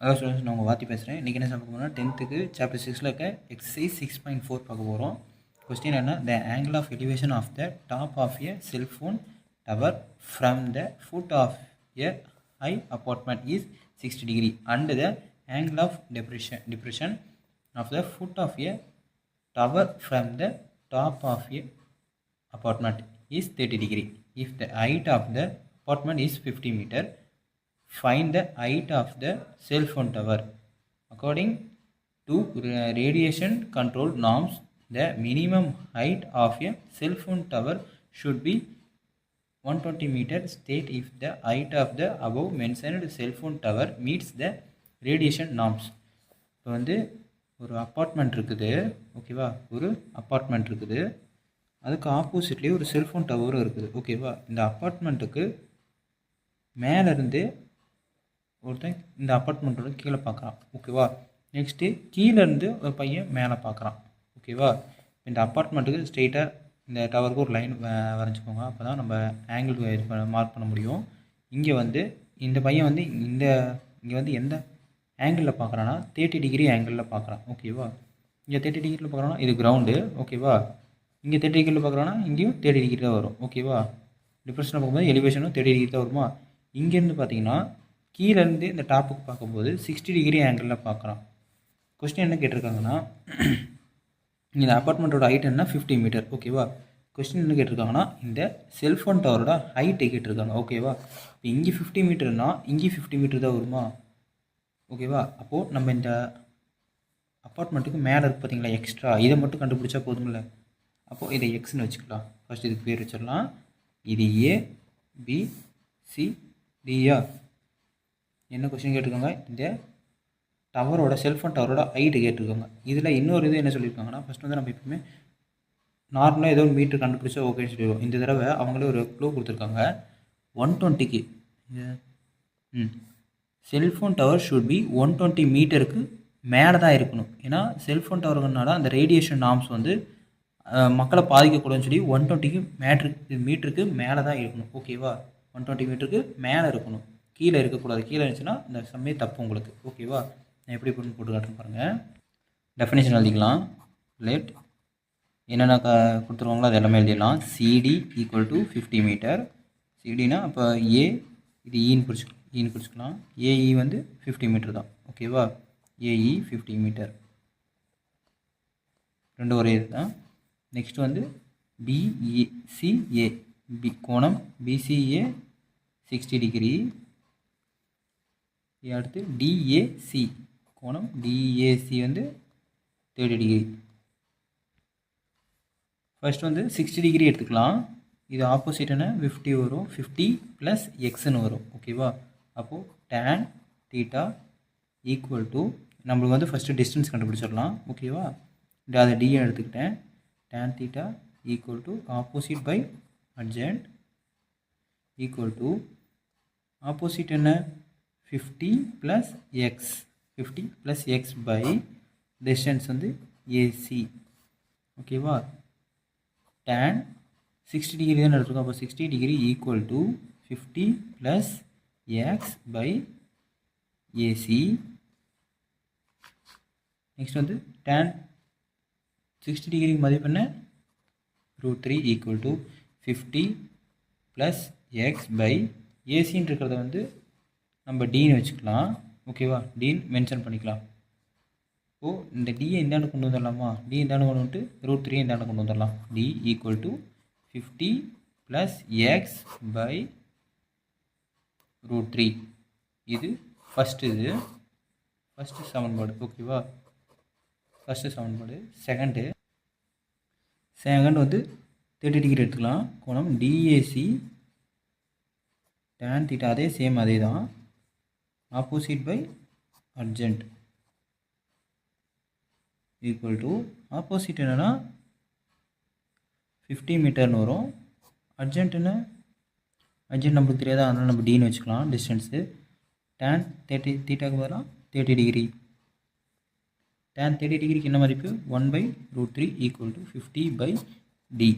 அதாவது ஸ்டூடெண்ட்ஸ் நான் உங்கள் வாத்தி பேசுகிறேன். இன்றைக்கி என்ன பார்க்க போகிறோம்னா 10th சாப்டர் 6ல் இருக்க எக்ஸசைஸ் 6.4 பார்க்க போகிறோம். கொஸ்டின் என்ன, the angle of elevation of the top of a cellphone tower from the foot of a high apartment is 60 degree and the angle of depression of the foot of a tower from the top of a apartment is 30 degree. If the height of the apartment is 50 meter, find the height of the cell phone tower. According to radiation control norms, the minimum height of a cell phone tower should be 120 meter. State if the height of the above mentioned cell phone tower meets the radiation norms. இப்போ வந்து ஒரு apartment இருக்குது, ஓகேவா, ஒரு apartment இருக்குது, அதுக்கு ஆப்போசிட்லேயே ஒரு cellphone டவரும் இருக்குது, ஓகேவா. இந்த அப்பார்ட்மெண்ட்டுக்கு மேலேருந்து ஒருத்தன் இந்த அப்பார்ட்மெண்ட்டோட கீழே பார்க்குறான், ஓகேவா. நெக்ஸ்ட்டு கீழேருந்து ஒரு பையன் மேலே பார்க்குறான், ஓகேவா. இந்த அப்பார்ட்மெண்ட்டுக்கு ஸ்ட்ரெயிட்டாக இந்த டவருக்கு ஒரு லைன் வரைஞ்சிக்கோங்க, அப்போ தான் நம்ம ஆங்கிள் இது மார்க் பண்ண முடியும். இங்கே வந்து இந்த பையன் வந்து இங்கே வந்து எந்த ஆங்கிளில் பார்க்குறான்னா 30 degree ஆங்கிளில் பார்க்குறான், ஓகேவா. இங்கே 30 degree பார்க்குறான்னா இது கிரவுண்டு, ஓகேவா. இங்கே 30 degree பார்க்குறோன்னா இங்கேயும் 30 degree தான் வரும், ஓகேவா. டிப்ரெஷனை பார்க்கும்போது எலிவேஷனும் 30 degree தான் வருமா. இங்கேருந்து பார்த்தீங்கன்னா கீழேருந்து இந்த டாப்புக்கு பார்க்கும்போது 60 degree ஆங்கிளில் பார்க்குறான். கொஸ்டின் என்ன கேட்டிருக்காங்கன்னா, இந்த அப்பார்ட்மெண்ட்டோட ஹைட் என்ன 50 மீட்டர், ஓகேவா. கொஸ்டின் என்ன கேட்டிருக்காங்கன்னா இந்த செல்ஃபோன் டவரோட ஹைட்டை கேட்டிருக்காங்க, ஓகேவா. இப்போ இங்கே 50 மீட்டர்னா இங்கே 50 மீட்டர் தான் வருமா, ஓகேவா. அப்போது நம்ம இந்த அப்பார்ட்மெண்ட்டுக்கு மேலே இருக்குது பார்த்தீங்களா எக்ஸ்ட்ரா, இதை மட்டும் கண்டுபிடிச்சா போதுமில்ல. அப்போது இதை எக்ஸ்ன்னு வச்சுக்கலாம், ஃபஸ்ட் இதுக்கு பேர் வச்சிடலாம். இது ஏ பி சி டியா. என்ன கொஸ்டின் கேட்டிருக்காங்க, இந்த டவரோட செல்ஃபோன் டவரோட ஹைட்டு கேட்டிருக்காங்க. இதில் இன்னொரு இது என்ன சொல்லியிருக்காங்கன்னா, ஃபஸ்ட் வந்து நம்ம எப்பவுமே நார்மலாக ஏதோ ஒரு மீட்டர் கண்டுபிடிச்சா ஓகேன்னு சொல்லிடுவோம். இந்த தடவை அவங்களே ஒரு க்ளூ கொடுத்துருக்காங்க. 120க்கு செல்ஃபோன் டவர் ஷுட் பி 120 மீட்டருக்கு மேலே தான் இருக்கணும். ஏன்னா செல்ஃபோன் டவருக்குனால அந்த ரேடியேஷன் நார்ம்ஸ் வந்து மக்களை பாதிக்கக்கூடாதுன்னு சொல்லி 120க்கு மீட்டருக்கு மேலே தான் இருக்கணும், ஓகேவா. 120 மீட்டருக்கு மேலே இருக்கணும், கீழே இருக்கக்கூடாது. கீழே இருந்துச்சுன்னா இந்த சமய தப்பு உங்களுக்கு, ஓகேவா. நான் எப்படி போட்டு காட்டுறேன் பாருங்கள். டெஃபினேஷன் எழுதிக்கலாம். லெட் என்னென்ன கொடுத்துருவாங்களோ அது எல்லாமே எழுதிடலாம். CD equal to 50 metre. சிடினா அப்போ ஏ இது ஈன்னு பிடிச்சிக்கலாம். ஏஇ வந்து 50 மீட்டர் தான், ஓகேவா. ஏஇ 50 மீட்டர், ரெண்டு ஒரே இது தான். நெக்ஸ்ட் வந்து பிசிஏ, கோணம் பிசிஏ 60 degree. அடுத்து டிஏசி கோணம் டிஏசி வந்து 30 degree. ஃபர்ஸ்ட் வந்து 60 degree எடுத்துக்கலாம். இது ஆப்போசிட்னா 50 வரும், 50 + எக்ஸ்ன்னு வரும், ஓகேவா. அப்போது tan தீட்டா ஈக்குவல் டு நம்மளுக்கு வந்து ஃபஸ்ட்டு டிஸ்டன்ஸ் கண்டுபிடிச்சிடலாம், ஓகேவா. அதை டிஏ எடுத்துக்கிட்டேன். tan theta equal to opposite by adjacent equal to opposite என்ன 50 + x, 50 + x by distance வந்து AC, ஓகேவா. tan 60 degree தான் எடுத்துருக்கோம். அப்போ 60 degree equal to 50 + x by AC. Next வந்து tan 60 degree மதிப்பு என்ன √3 equal to 50 + x by ஏசின்னு இருக்கிறத வந்து நம்ம டீன்னு வச்சுக்கலாம், ஓகேவா. டீன் மென்ஷன் பண்ணிக்கலாம். இப்போது இந்த டியை இந்தாண்டு கொண்டு வந்துடலாமா, டி இந்தாண்டு கொண்டு வந்துட்டு √3 இந்தாண்டு கொண்டு வந்துடலாம். D equal to 50 + x by √3. இது ஃபஸ்ட்டு சமன்பாடு, ஓகேவா. ஃபஸ்ட்டு சமன்பாடு. செகண்டு வந்து 30 degree எடுத்துக்கலாம். கோணம் டிஏசி tan theta அதே சேம் அதே தான், opposite by adjacent equal to opposite என்னென்னா 50 மீட்டர்னு வரும். அட்ஜென்ட் நம்மளுக்கு தெரியாதா, அதனால் நம்ம டீன்னு வச்சுக்கலாம் டிஸ்டன்ஸு. tan 30 தீட்டாக்கு பதிலாக 30 degree. tan 30 degree என்ன மதிப்பு 1/√3 equal to 50 by d.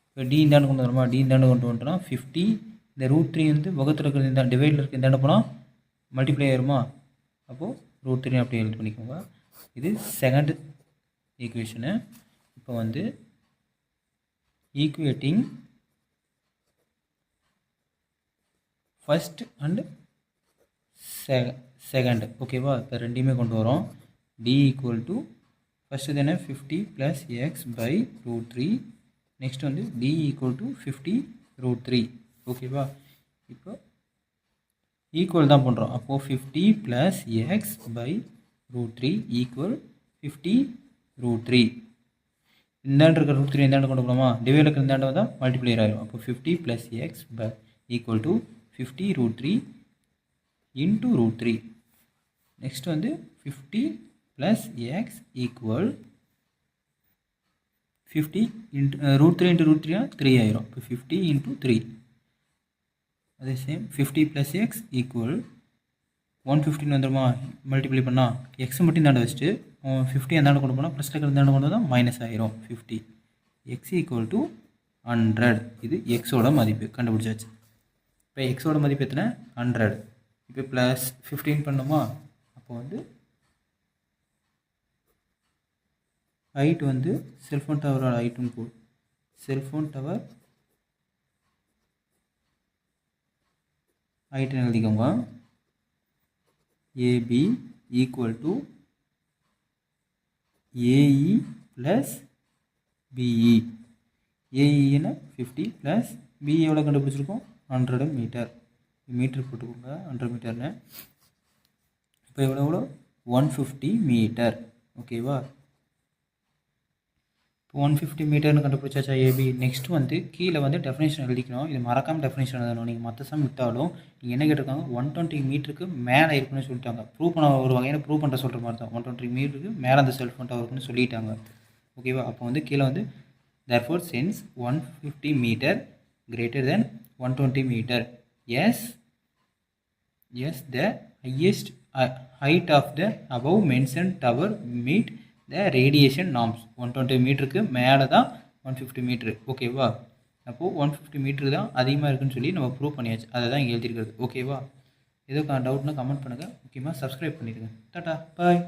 இப்போ டி இந்தாண்டு கொண்டு வரமா, டி இந்தாண்டு கொண்டு வந்துட்டோம்னா 50 இந்த √3 வந்து வகுத்தில் இருக்கிறது இந்த டிவைடில் இருக்குது, இந்தாண்டு போனால் மல்டிப்ளை ஆயிருமா. அப்போது √3 அப்படியே எழுதி பண்ணிக்கோங்க. இது செகண்ட் ஈக்குவேஷனு. இப்போ வந்து ஈக்குவேட்டிங் ஃபர்ஸ்ட் அண்ட் செகண்ட். ஓகேவா? இப்போ ரெண்டையுமே கொண்டு வரோம். டி ஈக்குவல் டு ஃபஸ்ட்டு தானே 50 + x/√3. நெக்ஸ்ட் வந்து டி ஈக்குவல் டு 50√3. ஓகேவா? இப்போ ஈக்குவல் தான் பண்ணுறோம். அப்போது 50 + x/√3 ஈக்குவல் 50√3. இந்தாண்டு இருக்கிற √3 இந்தாண்டு கொண்டு போகலாமா? டிவைடில் இருக்கிற இந்தாண்டு வந்தால் மல்டிப்ளையர் ஆகிடும். அப்போ 50 + x equal to 50√3 into √3. Next வந்து 50 + x ஈக்குவல் 50 இன்ட்டு √3 இன்ட்டு √3 3 ஆயிரும். இப்போ 50 × 3. அதே சேம் 50 + x ஈக்குவல் 150 வந்துடுமா? மல்டிப்ளை பண்ணால் எக்ஸ் மட்டும் இந்தாண்டு வச்சுட்டு 50 அந்தாண்டு கொண்டு போனால் ப்ளஸ் இருக்கிற இந்தாண்டு கொண்டு வந்தால் மைனஸ் ஆயிரும். 50 x ஈக்குவல் டு 100. இது எக்ஸோட மதிப்பு கண்டுபிடிச்சாச்சு. இப்போ எக்ஸோட மதிப்பு எத்தனை? 100. இப்போ ப்ளஸ் 15 பண்ணுமா? அப்போ வந்து ஹைட் வந்து செல்ஃபோன் டவரோட ஹைட்டுன்னு போடும். செல்ஃபோன் டவர் ஹைட்டுன்னு எழுதிக்கோங்க. AB equal to AE plus BE. ஏஇன்னா 50 ப்ளஸ் பிஇ எவ்வளோ கண்டுபிடிச்சிருக்கோம்? 100 மீட்டர். மீட்டர் போட்டுக்கோங்க 100 மீட்டர்னு. இப்போ எவ்வளோ? 150 மீட்டர். ஓகேவா? இப்போ 150 மீட்டர்னு கண்டுபிடிச்சாச்சா ஏபி. நெக்ஸ்ட் வந்து கீழே வந்து டெஃபினேஷன் எழுதிக்கணும். இது மறக்காமல் டெஃபினேஷன் எழுதணும். நீங்கள் மற்ற சம் விட்டாலும் நீங்கள் என்ன கேட்டிருக்காங்க? 120 மீட்டருக்கு மேலே இருக்குன்னு சொல்லிட்டாங்க. ப்ரூவ் பண்ண ஒரு வகையான ப்ரூவ் பண்ணுற சொல்கிற மாதிரி தான். 120 மீட்டருக்கு மேலே அந்த செல்ஃபோன் டவர் இருக்குன்னு சொல்லிட்டாங்க. ஓகேவா? அப்போ வந்து கீழே வந்து therefore since 150 meter greater than 120 meter, yes the highest height of the above mentioned tower meet the radiation norms. 120 மீட்டருக்கு மேலே தான் 150 மீட்ரு. ஓகேவா? அப்போது 150 மீட்ரு தான் அதிகமாக இருக்குன்னு சொல்லி நம்ம ப்ரூவ் பண்ணியாச்சு. அதை தான் இங்கே எழுதிருக்கிறது. ஓகேவா? ஏதோ டவுட்னா கமெண்ட் பண்ணுங்கள். முக்கியமாக சப்ஸ்கிரைப் பண்ணிடுங்க. டாடா பாய்.